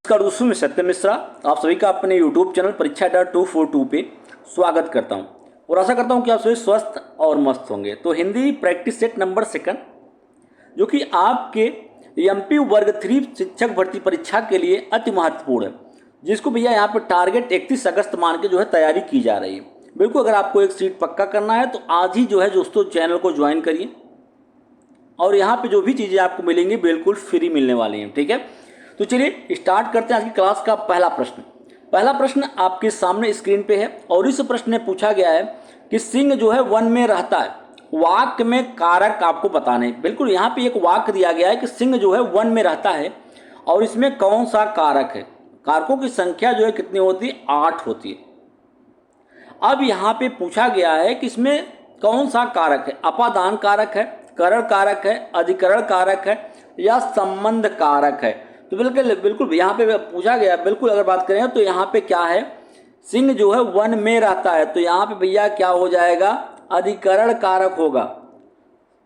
नमस्कार दोस्तों, मैं सत्य मिश्रा आप सभी का अपने YouTube चैनल परीक्षा.242 पे स्वागत करता हूं और आशा करता हूं कि आप सभी स्वस्थ और मस्त होंगे। तो हिंदी प्रैक्टिस सेट नंबर 2 जो कि आपके MP वर्ग 3 शिक्षक भर्ती परीक्षा के लिए अति महत्वपूर्ण है, जिसको भैया यहाँ पे टारगेट 31 अगस्त मान के तैयारी की जा रही है। बिल्कुल अगर आपको एक सीट पक्का करना है तो आज ही दोस्तों चैनल को ज्वाइन करिए और यहाँ पे जो भी चीज़ें आपको मिलेंगी बिल्कुल फ्री मिलने वाली हैं। ठीक है, तो चलिए स्टार्ट करते हैं आज की क्लास का पहला प्रश्न आपके सामने स्क्रीन पे है और इस प्रश्न में पूछा गया है कि सिंह वन में रहता है, वाक्य में कारक आपको बताने। बिल्कुल यहाँ पे एक वाक्य दिया गया है कि सिंह वन में रहता है और इसमें कौन सा कारक है। कारकों की संख्या कितनी होती है, 8 होती है। अब यहाँ पे पूछा गया है कि इसमें कौन सा कारक है, अपादान कारक है, करण कारक है, अधिकरण कारक है या संबंध कारक है। तो बिल्कुल यहाँ पे पूछा गया, बिल्कुल अगर बात करें तो यहाँ पे क्या है, सिंह वन में रहता है तो यहाँ पे भैया क्या हो जाएगा, अधिकरण कारक होगा।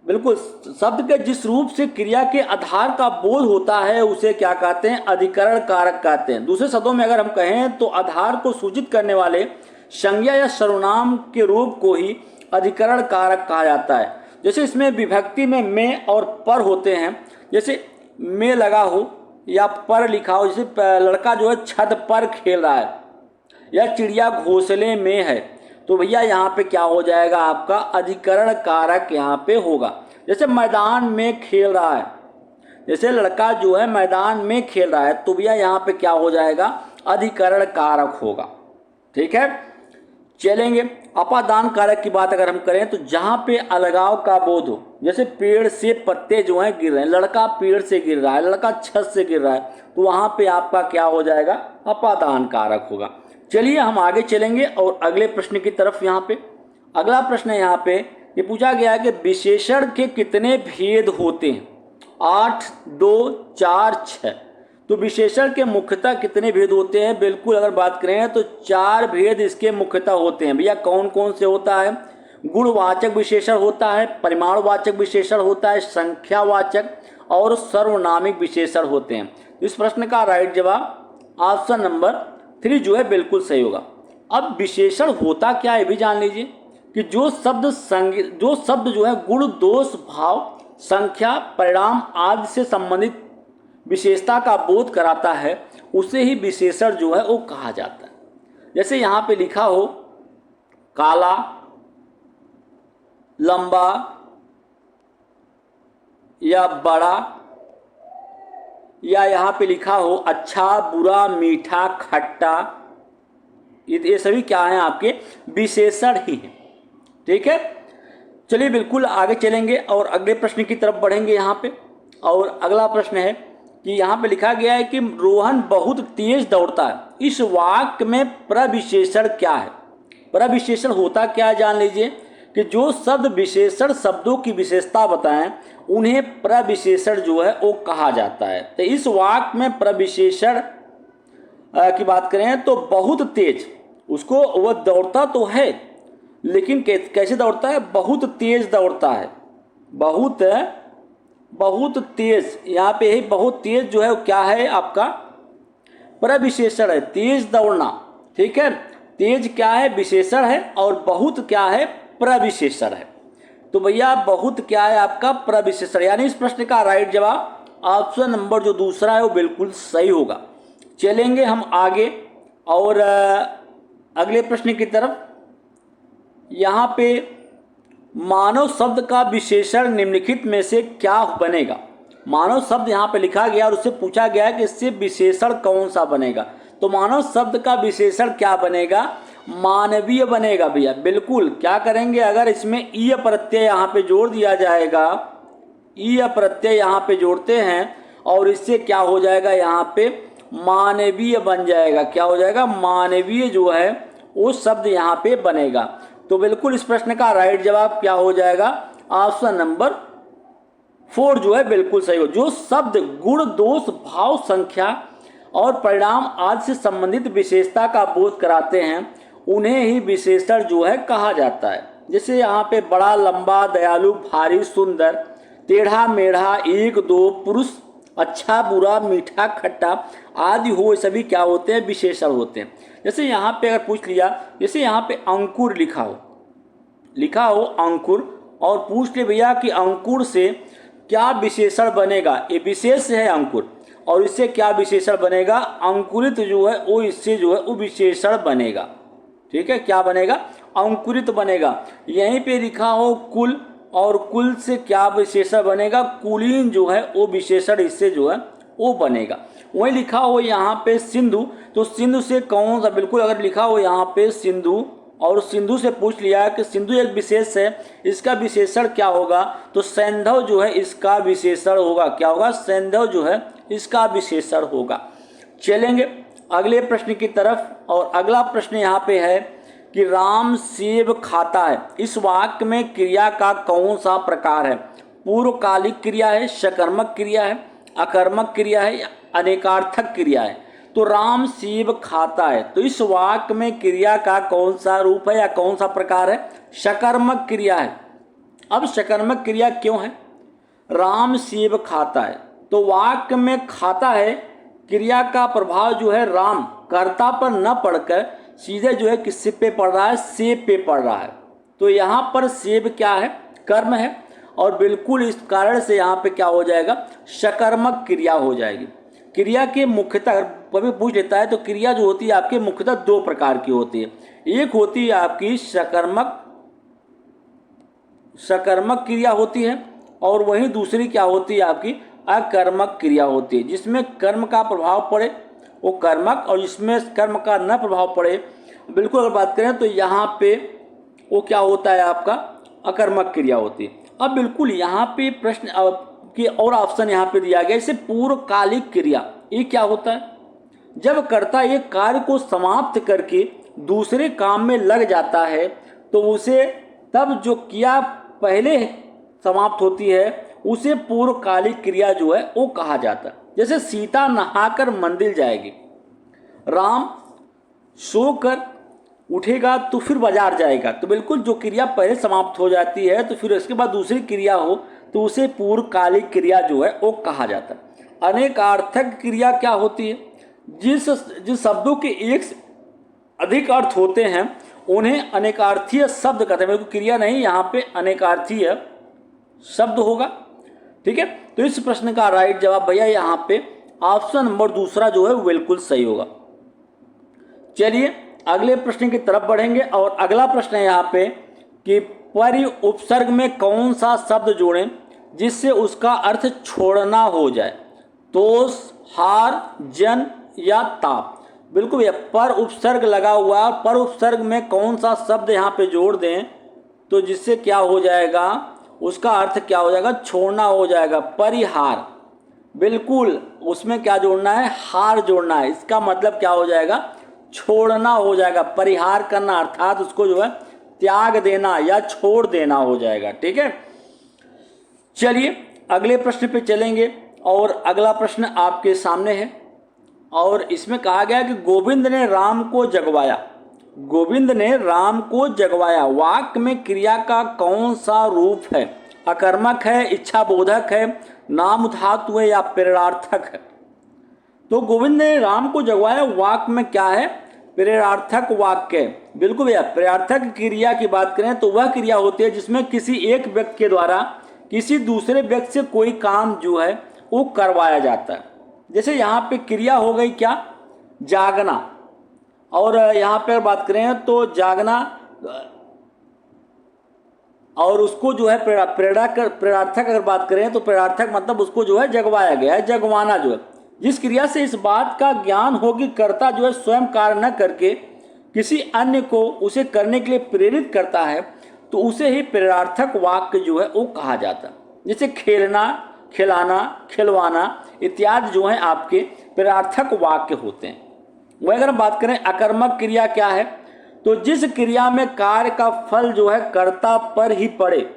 बिल्कुल शब्द के जिस रूप से क्रिया के आधार का बोध होता है उसे क्या कहते हैं, अधिकरण कारक कहते हैं। दूसरे शब्दों में अगर हम कहें तो आधार को सूचित करने वाले संज्ञा या सर्वनाम के रूप को ही अधिकरण कारक कहा जाता है। जैसे इसमें विभक्ति में और पर होते हैं, जैसे में लगा हो या पर लिखा हो, जैसे लड़का छत पर खेल रहा है या चिड़िया घोंसले में है, तो भैया यहाँ पे क्या हो जाएगा, आपका अधिकरण कारक यहाँ पे होगा। जैसे मैदान में खेल रहा है, जैसे लड़का मैदान में खेल रहा है तो भैया यहाँ पे क्या हो जाएगा, अधिकरण कारक होगा। ठीक है, चलेंगे अपादान कारक की बात अगर हम करें तो जहाँ पे अलगाव का बोध हो, जैसे पेड़ से पत्ते गिर रहे हैं, लड़का पेड़ से गिर रहा है, लड़का छत से गिर रहा है, तो वहाँ पे आपका क्या हो जाएगा, अपादान कारक होगा। चलिए हम आगे चलेंगे और अगले प्रश्न की तरफ। यहाँ पे अगला प्रश्न है, यहाँ पे ये पूछा गया है कि विशेषण के कितने भेद होते हैं, 8, 2, 4, 6। तो विशेषण के मुख्यतः कितने भेद होते हैं, बिल्कुल अगर बात करें तो 4 भेद इसके मुख्यतः होते हैं। भैया कौन कौन से होता है, गुणवाचक विशेषण होता है, परिमाणवाचक विशेषण होता है, संख्यावाचक और सर्वनामिक विशेषण होते हैं। इस प्रश्न का राइट जवाब ऑप्शन नंबर 3 बिल्कुल सही होगा। अब विशेषण होता क्या है भी जान लीजिए कि जो शब्द गुण, दोष, भाव, संख्या, परिणाम आदि से संबंधित विशेषता का बोध कराता है उसे ही विशेषण वो कहा जाता है। जैसे यहाँ पे लिखा हो काला, लंबा या बड़ा, या यहाँ पे लिखा हो अच्छा, बुरा, मीठा, खट्टा, ये सभी क्या हैं, आपके विशेषण ही हैं। ठीक है, चलिए बिल्कुल आगे चलेंगे और अगले प्रश्न की तरफ बढ़ेंगे यहाँ पे। और अगला प्रश्न है कि यहाँ पे लिखा गया है कि रोहन बहुत तेज दौड़ता है, इस वाक्य में प्रविशेषण क्या है। प्रविशेषण होता क्या है जान लीजिए कि जो शब्द विशेषण शब्दों की विशेषता बताएं उन्हें प्रविशेषण वो कहा जाता है। तो इस वाक्य में प्रविशेषण की बात करें तो बहुत तेज, उसको वह दौड़ता तो है लेकिन कैसे दौड़ता है, बहुत तेज दौड़ता है, बहुत तेज। यहाँ पे ही बहुत तेज क्या है, आपका प्रविशेषण है, तेज दौड़ना। ठीक है, तेज क्या है, विशेषण है और बहुत क्या है, प्रविशेषण है। तो भैया बहुत क्या है, आपका प्रविशेषण, यानी इस प्रश्न का राइट जवाब ऑप्शन नंबर दूसरा है वो बिल्कुल सही होगा। चलेंगे हम आगे और अगले प्रश्न की तरफ। यहाँ पे मानव शब्द का विशेषण निम्नलिखित में से क्या बनेगा। मानव शब्द यहाँ पे लिखा गया और उससे पूछा गया है कि इससे विशेषण कौन सा बनेगा। तो मानव शब्द का विशेषण क्या बनेगा, मानवीय बनेगा। भैया बिल्कुल क्या करेंगे, अगर इसमें ईय प्रत्यय यहाँ पे जोड़ दिया जाएगा, ईय प्रत्यय यहाँ पे जोड़ते हैं और इससे क्या हो जाएगा, यहाँ पे मानवीय बन जाएगा। क्या हो जाएगा, मानवीय वो शब्द यहाँ पे बनेगा। तो बिल्कुल इस प्रश्न का राइट जवाब क्या हो जाएगा, ऑप्शन नंबर 4 बिल्कुल सही हो। जो शब्द गुण, दोष, भाव, संख्या और परिणाम आदि से संबंधित विशेषता का बोध कराते हैं उन्हें ही विशेषण कहा जाता है। जैसे यहाँ पे बड़ा, लंबा, दयालु, भारी, सुंदर, टेढ़ा मेढ़ा, 1, 2, पुरुष अच्छा बुरा मीठा खट्टा आदि हो, सभी क्या होते हैं, विशेषण होते हैं। जैसे यहाँ पे अगर पूछ लिया, जैसे यहाँ पे अंकुर लिखा हो अंकुर, और पूछ ले भैया कि अंकुर से क्या विशेषण बनेगा, ये विशेष है अंकुर, और इससे क्या विशेषण बनेगा, अंकुरित जो है वो इससे जो है वो विशेषण बनेगा। ठीक है, क्या बनेगा, अंकुरित बनेगा। यहीं पे लिखा हो कुल, और कुल से क्या विशेषण बनेगा, कुलीन जो है वो विशेषण इससे जो है वो बनेगा। वहीं लिखा हो यहाँ पे सिंधु, तो सिंधु से कौन सा, बिल्कुल अगर लिखा हो यहाँ पे सिंधु, और सिंधु से पूछ लिया कि सिंधु एक विशेष है, इसका विशेषण क्या होगा, तो सैंधव जो है इसका विशेषण होगा। क्या होगा, सैंधव जो है इसका विशेषण होगा। चलेंगे अगले प्रश्न की तरफ, और अगला प्रश्न यहाँ पे है कि राम सेब खाता है, इस वाक्य में क्रिया का कौन सा प्रकार है, पूर्वकालिक क्रिया है, सकर्मक क्रिया है, अकर्मक क्रिया है, या अनेकार्थक क्रिया है। तो राम सेब खाता है, तो इस वाक्य में क्रिया का कौन सा रूप है या कौन सा प्रकार है, सकर्मक क्रिया है। अब सकर्मक क्रिया क्यों है, राम सेब खाता है, तो वाक्य में खाता है क्रिया का प्रभाव जो है राम कर्ता पर न पड़कर सीधे जो है किससे पे पड़ रहा है, सेब पे पड़ रहा है। तो यहाँ पर सेब क्या है, कर्म है, और बिल्कुल इस कारण से यहाँ पे क्या हो जाएगा, सकर्मक क्रिया हो जाएगी। क्रिया के मुख्यतः कभी पूछ लेता है, तो क्रिया जो होती है आपके मुख्यतः दो प्रकार की होती है। एक होती है आपकी सकर्मक क्रिया होती है, और वहीं दूसरी क्या होती है आपकी अकर्मक क्रिया होती है, जिसमें कर्म का प्रभाव पड़े वो कर्मक, और जिसमें कर्म का न प्रभाव पड़े, बिल्कुल अगर बात करें तो यहाँ पे वो क्या होता है, आपका अकर्मक क्रिया होती है। अब बिल्कुल यहाँ पे प्रश्न कि और ऑप्शन यहाँ पे दिया गया, इसे पूर्वकालिक क्रिया, ये क्या होता है, जब कर्ता एक कार्य को समाप्त करके दूसरे काम में लग जाता है, तो उसे तब जो क्रिया पहले समाप्त होती है उसे पूर्वकालिक क्रिया जो है वो कहा जाता है। जैसे सीता नहाकर मंदिर जाएगी, राम सोकर उठेगा तो फिर बाजार जाएगा, तो बिल्कुल जो क्रिया पहले समाप्त हो जाती है तो फिर उसके बाद दूसरी क्रिया हो तो उसे पूर्वकालिक क्रिया जो है वो कहा जाता है। अनेकार्थक क्रिया क्या होती है, जिस शब्दों के एक से अधिक अर्थ होते हैं उन्हें अनेकार्थीय शब्द कहते हैं। बिल्कुल क्रिया नहीं, यहाँ पे अनेकार्थीय शब्द होगा। ठीक है, तो इस प्रश्न का राइट जवाब भैया यहाँ पे ऑप्शन नंबर दूसरा जो है बिल्कुल सही होगा। चलिए अगले प्रश्न की तरफ बढ़ेंगे, और अगला प्रश्न है यहाँ पे कि परि उपसर्ग में कौन सा शब्द जोड़ें जिससे उसका अर्थ छोड़ना हो जाए, तोष, हार, जन या ताप। बिल्कुल भैया पर उपसर्ग लगा हुआ है, पर उपसर्ग में कौन सा शब्द यहाँ पे जोड़ दें तो जिससे क्या हो जाएगा, उसका अर्थ क्या हो जाएगा, छोड़ना हो जाएगा। परिहार, बिल्कुल उसमें क्या जोड़ना है, हार जोड़ना है, इसका मतलब क्या हो जाएगा, छोड़ना हो जाएगा। परिहार करना अर्थात उसको जो है त्याग देना या छोड़ देना हो जाएगा। ठीक है, चलिए अगले प्रश्न पे चलेंगे, और अगला प्रश्न आपके सामने है, और इसमें कहा गया कि गोविंद ने राम को जगवाया, गोविंद ने राम को जगवाया, वाक्य में क्रिया का कौन सा रूप है, अकर्मक है, इच्छाबोधक है, नाम धातु है, या प्रेरणार्थक है। तो गोविंद ने राम को जगवाया वाक्य में क्या है, प्रेरणार्थक वाक्य है। बिल्कुल भैया, प्रेरणार्थक क्रिया की बात करें तो वह क्रिया होती है जिसमें किसी एक व्यक्ति के द्वारा किसी दूसरे व्यक्ति से कोई काम जो है वो करवाया जाता है। जैसे यहाँ पे क्रिया हो गई क्या, जागना, और यहाँ पे बात करें तो जागना, और उसको जो है प्रेरणार्थक अगर बात करें तो प्रेरणार्थक मतलब उसको जो है जगवाया गया है, जगवाना जो है जिस क्रिया से इस बात का ज्ञान हो कि कर्ता जो है स्वयं कार्य न करके किसी अन्य को उसे करने के लिए प्रेरित करता है, तो उसे ही प्रेरणार्थक वाक्य जो है वो कहा जाता है। जैसे खेलना, खिलाना, खिलवाना इत्यादि जो हैं आपके प्रेरणार्थक वाक्य होते हैं। वह अगर हम बात करें अकर्मक क्रिया क्या है, तो जिस क्रिया में कार्य का फल जो है कर्ता पर ही पड़े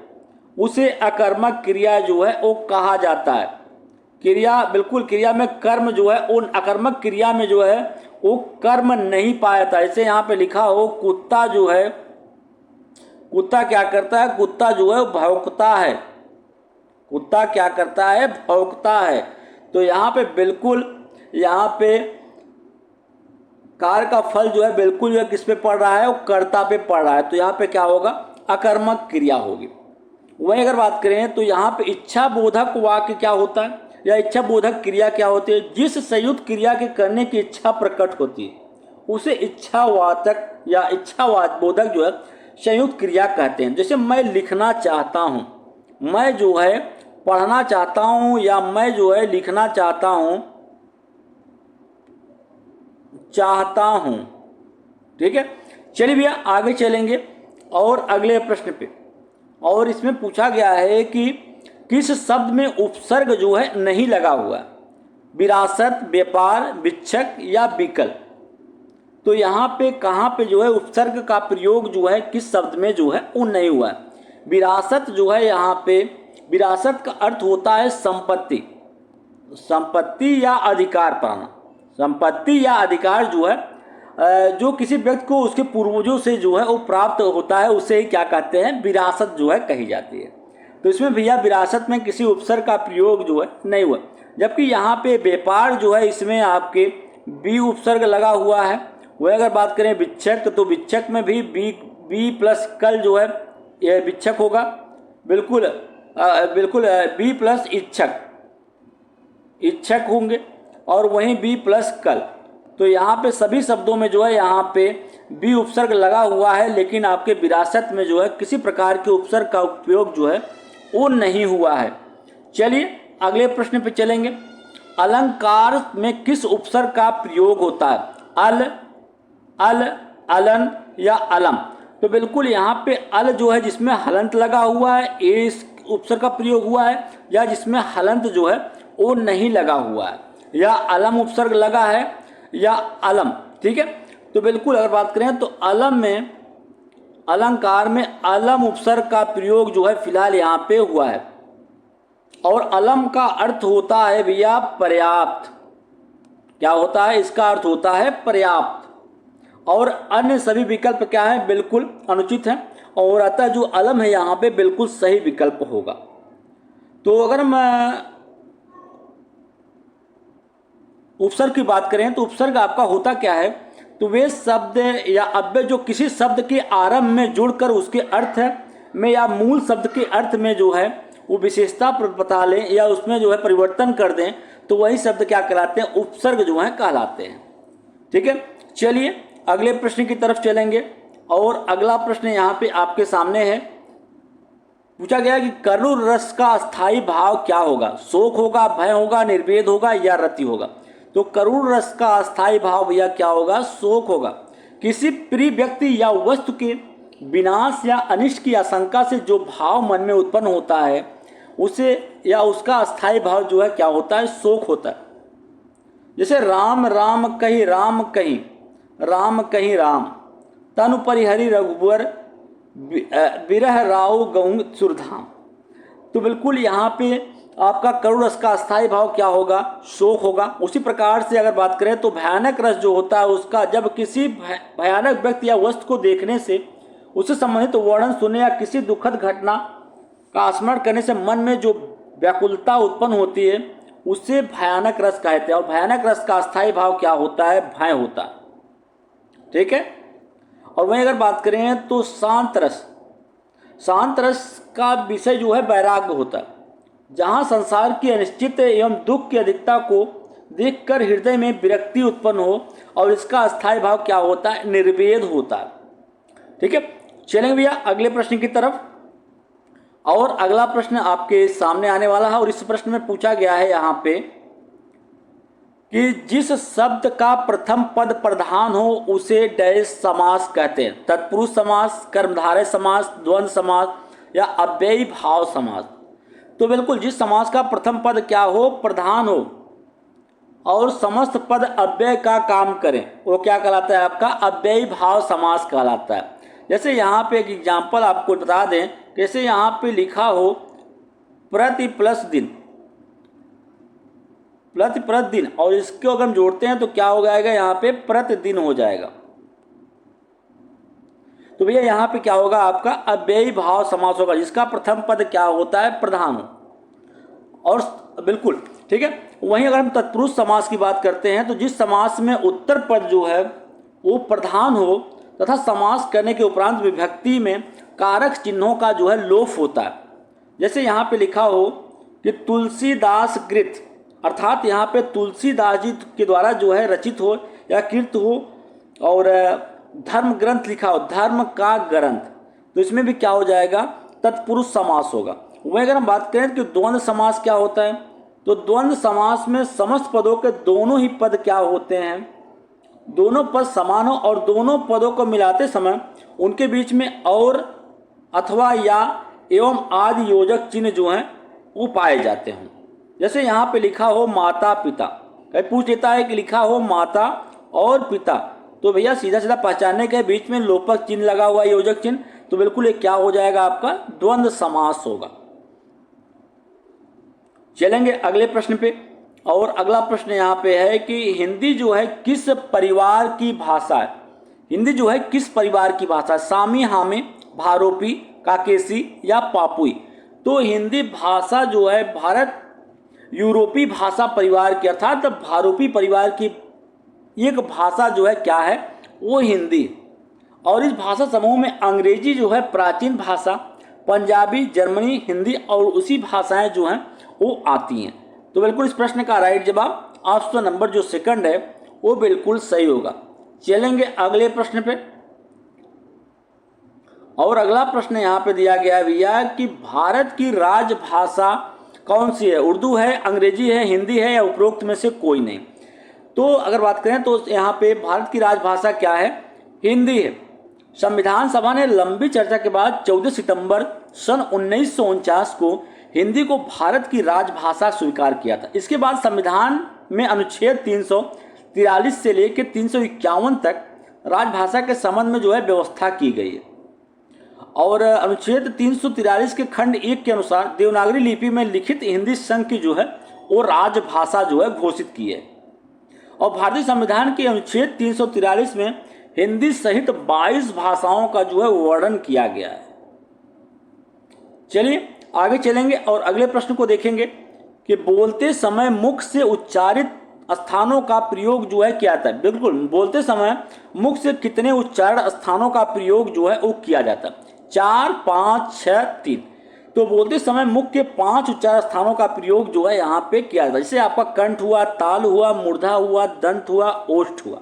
उसे अकर्मक क्रिया जो है वो कहा जाता है। क्रिया, बिल्कुल क्रिया में कर्म जो है, उन अकर्मक क्रिया में जो है वो कर्म नहीं पाया था। ऐसे यहाँ पे लिखा हो कुत्ता जो है, कुत्ता क्या करता है, कुत्ता जो है भौंकता है, कुत्ता क्या करता है, भौंकता है। तो यहाँ पे बिल्कुल, यहाँ पे कार्य का फल जो है बिल्कुल जो है किस पे पड़ रहा है, वो कर्ता पे पड़ रहा है। तो यहाँ पे क्या होगा, अकर्मक क्रिया होगी। वहीं अगर बात करें तो यहाँ पे इच्छा बोधक वाक्य क्या होता है, या इच्छा बोधक क्रिया क्या होती है, जिस संयुक्त क्रिया के करने की इच्छा प्रकट होती है उसे इच्छावाचक या इच्छावाद बोधक जो है संयुक्त क्रिया कहते हैं। जैसे मैं लिखना चाहता हूँ, मैं जो है पढ़ना चाहता हूँ, या मैं जो है लिखना चाहता हूँ, ठीक है। चलिए भैया आगे चलेंगे और अगले प्रश्न पे। और इसमें पूछा गया है कि किस शब्द में उपसर्ग जो है नहीं लगा हुआ है, विरासत, व्यापार, विक्षक या विकल्प। तो यहाँ पे कहाँ पे जो है उपसर्ग का प्रयोग जो है किस शब्द में जो है वो नहीं हुआ है। विरासत जो है, यहाँ पे विरासत का अर्थ होता है संपत्ति, संपत्ति या अधिकार पाना। संपत्ति या अधिकार जो है जो किसी व्यक्ति को उसके पूर्वजों से जो है वो प्राप्त होता है, उसे ही क्या कहते हैं, विरासत जो है कही जाती है। तो इसमें भैया विरासत में किसी उपसर्ग का प्रयोग जो है नहीं हुआ। जबकि यहाँ पे व्यापार जो है इसमें आपके बी उपसर्ग लगा हुआ है। वह अगर बात करें विक्षक, तो विक्षक में भी बी प्लस कल जो है यह विक्षक होगा, बिल्कुल बिल्कुल बी प्लस इच्छक होंगे, और वहीं बी प्लस कल। तो यहाँ पे सभी शब्दों में जो है यहाँ पे बी उपसर्ग लगा हुआ है, लेकिन आपके विरासत में जो है किसी प्रकार के उपसर्ग का उपयोग जो है वो नहीं हुआ है। चलिए अगले प्रश्न पे चलेंगे। अलंकार में किस उपसर्ग का प्रयोग होता है, अल, अलन या अलम। तो बिल्कुल यहाँ पे अल जो है जिसमें हलंत लगा हुआ है, इस उपसर्ग का प्रयोग हुआ है, या जिसमें हलंत जो है वो नहीं लगा हुआ है, या अलम उपसर्ग लगा है या अलम, ठीक है। तो बिल्कुल अगर बात करें तो अलम में, अलंकार में अलम उपसर्ग का प्रयोग जो है फिलहाल यहाँ पे हुआ है। और अलम का अर्थ होता है भैया पर्याप्त। क्या होता है, इसका अर्थ होता है पर्याप्त। और अन्य सभी विकल्प क्या है, बिल्कुल अनुचित है। और अतः जो अलम है यहाँ पे बिल्कुल सही विकल्प होगा। तो अगर मैं उपसर्ग की बात करें तो उपसर्ग आपका होता क्या है, तो वे शब्द या अव्यय जो किसी शब्द के आरंभ में जुड़कर उसके अर्थ में या मूल शब्द के अर्थ में जो है वो विशेषता बता लें या उसमें जो है परिवर्तन कर दें, तो वही शब्द क्या कहलाते हैं, उपसर्ग जो है कहलाते हैं। ठीक है, चलिए अगले प्रश्न की तरफ चलेंगे। और अगला प्रश्न यहाँ पे आपके सामने है। पूछा गया कि करुण रस का स्थायी भाव क्या होगा, शोक होगा, भय होगा, निर्वेद होगा या रति होगा। तो करुण रस का अस्थायी भाव भैया क्या होगा, शोक होगा। किसी प्रिय व्यक्ति या वस्तु के विनाश या अनिष्ट की आशंका से जो भाव मन में उत्पन्न होता है उसे या उसका अस्थायी भाव जो है क्या होता है, शोक होता है। जैसे राम राम कहीं राम कहीं, राम कहीं राम, तनु परिहरि रघुवर विरह राव गौं सुरधाम। तो बिल्कुल यहाँ पे आपका करुण रस का स्थायी भाव क्या होगा, शोक होगा। उसी प्रकार से अगर बात करें तो भयानक रस जो होता है उसका जब किसी भयानक व्यक्ति या वस्तु को देखने से उससे संबंधित वर्णन सुने या किसी दुखद घटना का स्मरण करने से मन में जो व्याकुलता उत्पन्न होती है उससे भयानक रस कहते हैं। और भयानक रस का स्थायी भाव क्या होता है, भय होता है। ठीक है, और वहीं अगर बात करें तो शांत रस, शांत रस का विषय जो है वैराग्य होता है, जहाँ संसार की अनिश्चित एवं दुख की अधिकता को देखकर हृदय में विरक्ति उत्पन्न हो, और इसका स्थायी भाव क्या होता है, निर्वेद होता है। ठीक है, चलेंगे भैया अगले प्रश्न की तरफ। और अगला प्रश्न आपके सामने आने वाला है, और इस प्रश्न में पूछा गया है यहाँ पे कि जिस शब्द का प्रथम पद प्रधान हो उसे डैश समास कहते हैं, तत्पुरुष समास, कर्मधारय समास, द्वंद्व समास या अव्ययी भाव समास। तो बिल्कुल जिस समास का प्रथम पद क्या हो, प्रधान हो, और समस्त पद अव्यय का काम करें, वो क्या कहलाता है, आपका अव्ययी भाव समास कहलाता है। जैसे यहाँ पे एक एग्जाम्पल आपको बता दें, जैसे यहाँ पे लिखा हो प्रति प्लस दिन, प्रति दिन, और इसको अगर हम जोड़ते हैं तो क्या हो जाएगा, यहाँ पे प्रतिदिन हो जाएगा। तो भैया यहाँ पे क्या होगा, आपका अव्ययी भाव समास होगा, जिसका प्रथम पद क्या होता है, प्रधान हो। और बिल्कुल ठीक है। वहीं अगर हम तत्पुरुष समास की बात करते हैं तो जिस समास में उत्तर पद जो है वो प्रधान हो तथा समास करने के उपरांत विभक्ति में कारक चिन्हों का जो है लोप होता है। जैसे यहाँ पे लिखा हो कि तुलसीदास कृत, अर्थात यहाँ पे तुलसीदास जी के द्वारा जो है रचित हो या कृत हो, और धर्म ग्रंथ लिखा हो, धर्म का ग्रंथ, तो इसमें भी क्या हो जाएगा, तत्पुरुष समास होगा। वहीं अगर हम बात करें कि द्वंद्व समास क्या होता है, तो द्वंद्व समास में समस्त पदों के दोनों ही पद क्या होते हैं, दोनों पद समान हो और दोनों पदों को मिलाते समय उनके बीच में और, अथवा, या, एवं आदि योजक चिन्ह जो हैं वो पाए जाते हैं। जैसे यहाँ पे लिखा हो माता पिता, कहीं पूछ लेता है कि लिखा हो माता और पिता, तो भैया सीधा सीधा पहचानने के बीच में लोपक चिन्ह लगा हुआ योजक चिन्ह, तो बिल्कुल ये क्या हो जाएगा, आपका द्वंद्व समास होगा। चलेंगे अगले प्रश्न पे, और अगला प्रश्न यहाँ पे है कि हिंदी जो है किस परिवार की भाषा है। हिंदी जो है किस परिवार की भाषा है, सामी, हामे, भारोपी, काकेसी या पापुई। तो हिंदी भाषा जो है भारत यूरोपीय भाषा परिवार की, अर्थात भारोपी परिवार की एक भाषा जो है क्या है, वो हिंदी। और इस भाषा समूह में अंग्रेजी जो है प्राचीन भाषा, पंजाबी, जर्मनी, हिंदी और उसी भाषाएं जो हैं वो आती हैं। तो बिल्कुल इस प्रश्न का राइट जवाब ऑप्शन नंबर जो सेकंड है वो बिल्कुल सही होगा। चलेंगे अगले प्रश्न पे, और अगला प्रश्न यहाँ पे दिया गया है भैया कि भारत की राजभाषा कौन सी है, उर्दू है, अंग्रेजी है, हिंदी है, या उपरोक्त में से कोई नहीं। तो अगर बात करें तो यहाँ पे भारत की राजभाषा क्या है, हिंदी है। संविधान सभा ने लंबी चर्चा के बाद 14 सितंबर सन 1949 को हिंदी को भारत की राजभाषा स्वीकार किया था। इसके बाद संविधान में अनुच्छेद 343 से लेकर 351 तक राजभाषा के संबंध में जो है व्यवस्था की गई है। और अनुच्छेद 343 के खंड 1 के अनुसार देवनागरी लिपि में लिखित हिंदी संघ की जो है वो राजभाषा जो है घोषित की है। और भारतीय संविधान के अनुच्छेद 343 में हिंदी सहित 22 भाषाओं का जो है वर्णन किया गया है। चलिए आगे चलेंगे और अगले प्रश्न को देखेंगे कि बोलते समय मुख से उच्चारित स्थानों का प्रयोग जो है क्या आता है। बिल्कुल, बोलते समय मुख से कितने उच्चारण स्थानों का प्रयोग जो है वो किया जाता है, 4, 5, 6, 3। तो बोलते समय मुख के 5 उच्चारण स्थानों का प्रयोग जो है यहाँ पे किया जाता है। जैसे आपका कंठ हुआ, ताल हुआ, मूर्धा हुआ, दंत हुआ, ओष्ठ हुआ।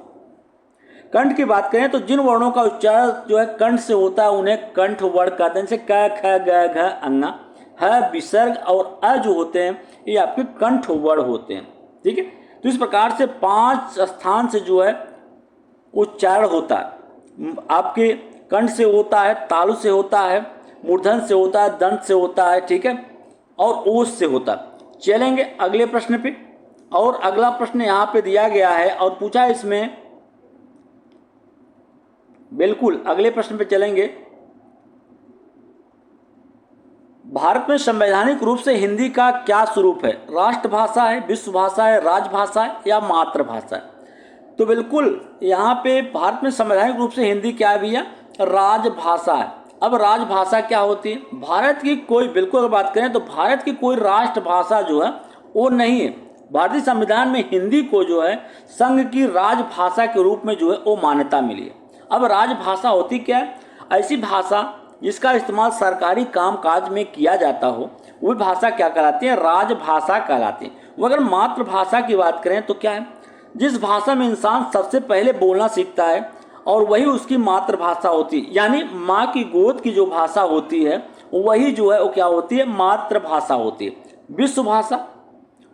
कंठ की बात करें तो जिन वर्णों का उच्चारण जो है कंठ से होता है उन्हें कंठ वर्ण कहते हैं। जैसे क, ख, ग, घ, अंगा, ह, विसर्ग और अ जो होते हैं ये आपके कंठ वर्ण होते हैं। ठीक है, तो इस प्रकार से 5 स्थान से जो है उच्चारण होता है। आपके कंठ से होता है, तालु से होता है, मूर्धन से होता है, दंत से होता है, ठीक है, और ओष्ठ से होता है। चलेंगे अगले प्रश्न पे, और अगला प्रश्न यहाँ पे दिया गया है और पूछा है इसमें, बिल्कुल अगले प्रश्न पे चलेंगे। भारत में संवैधानिक रूप से हिंदी का क्या स्वरूप है, राष्ट्रभाषा है, विश्व भाषा है, राजभाषा है या मातृभाषा है। तो बिल्कुल यहाँ पे भारत में संवैधानिक रूप से हिंदी क्या है भैया, राजभाषा है। अब राजभाषा क्या होती है, भारत की कोई, बिल्कुल अगर बात करें तो भारत की कोई राष्ट्रभाषा जो है वो नहीं है। भारतीय संविधान में हिंदी को जो है संघ की राजभाषा के रूप में जो है वो मान्यता मिली है। अब राजभाषा होती क्या है, ऐसी भाषा जिसका इस्तेमाल सरकारी कामकाज में किया जाता हो वही भाषा क्या कहलाती है, राजभाषा कहलाती है। वो अगर मातृभाषा की बात करें तो क्या है, जिस भाषा में इंसान सबसे पहले बोलना सीखता है और वही उसकी मातृभाषा होती है, यानी माँ की गोद की जो भाषा होती है वही जो है वो क्या होती है, मातृभाषा होती है। विश्व भाषा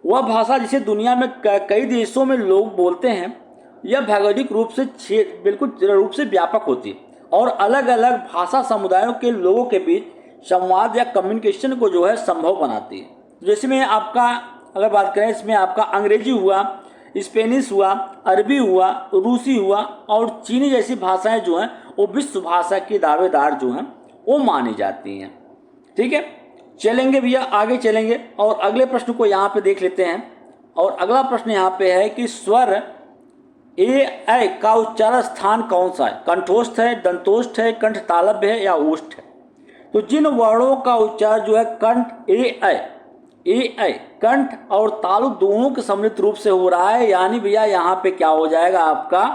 वह भाषा जिसे दुनिया में कई देशों में लोग बोलते हैं, यह भौगोलिक रूप से बिल्कुल रूप से व्यापक होती है और अलग अलग भाषा समुदायों के लोगों के बीच संवाद या कम्युनिकेशन को जो है संभव बनाती है। जैसे में आपका अगर बात करें, इसमें आपका अंग्रेजी हुआ, स्पेनिश हुआ, अरबी हुआ, रूसी हुआ और चीनी जैसी भाषाएं जो हैं वो विश्व भाषा की दावेदार जो हैं वो मानी जाती हैं। ठीक है, चलेंगे भैया आगे चलेंगे और अगले प्रश्न को यहाँ पे देख लेते हैं। और अगला प्रश्न यहाँ पे है कि स्वर ए का उच्चारण स्थान कौन सा है, कंठोष्ठ है, दंतोष्ठ है, कंठ तालव्य है या ओष्ठ है। तो जिन वर्णों का उच्चारण जो है कंठ ए ए ऐ कंठ और तालु दोनों के सम्मिलित रूप से हो रहा है, यानी भैया यहाँ पे क्या हो जाएगा आपका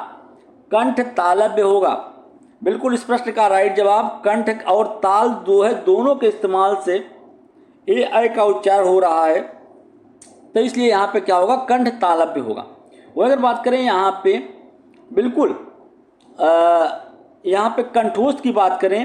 कंठ तालव्य होगा। बिल्कुल इस प्रश्न का राइट जवाब कंठ और ताल जो है दोनों के इस्तेमाल से ए ऐ का उच्चारण हो रहा है, तो इसलिए यहाँ पे क्या होगा कंठ तालव्य होगा। वो अगर बात करें यहाँ पे बिल्कुल यहाँ पे कंठोष्ठ की बात करें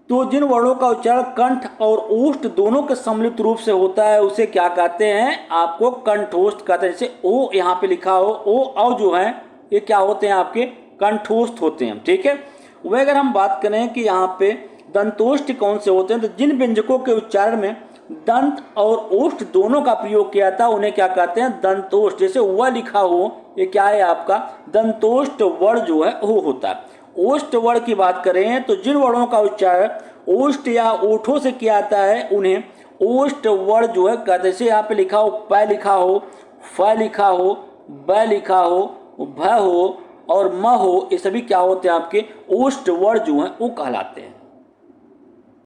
तो जिन वर्णों का उच्चारण कंठ और ओष्ठ दोनों के सम्मिलित रूप से होता है उसे क्या कहते हैं, आपको कंठोष्ठ कहते हैं। जैसे ओ यहाँ पे लिखा हो, ओ औ जो है ये क्या होते हैं आपके कंठोष्ठ होते हैं, ठीक है। वह अगर हम बात करें कि यहाँ पे दंतोष्ठ कौन से होते हैं, तो जिन व्यंजकों के उच्चारण में दंत और ओष्ठ दोनों का प्रयोग किया था उन्हें क्या कहते हैं दंतोष्ठ। जैसे वह लिखा हो ये क्या है आपका दंतोष्ठ वर्ण जो है वो होता है। ओष्ठ वर्ण की बात करें तो जिन वर्णों का उच्चारण ओष्ठ या ओठों से किया जाता है उन्हें ओष्ठ वर्ण जो है कहते हैं। जैसे यहाँ पे लिखा हो प लिखा हो, फ लिखा हो, ब लिखा हो, भ हो और म हो, ये सभी क्या होते हैं आपके ओष्ठ वर्ण जो है वो कहलाते हैं।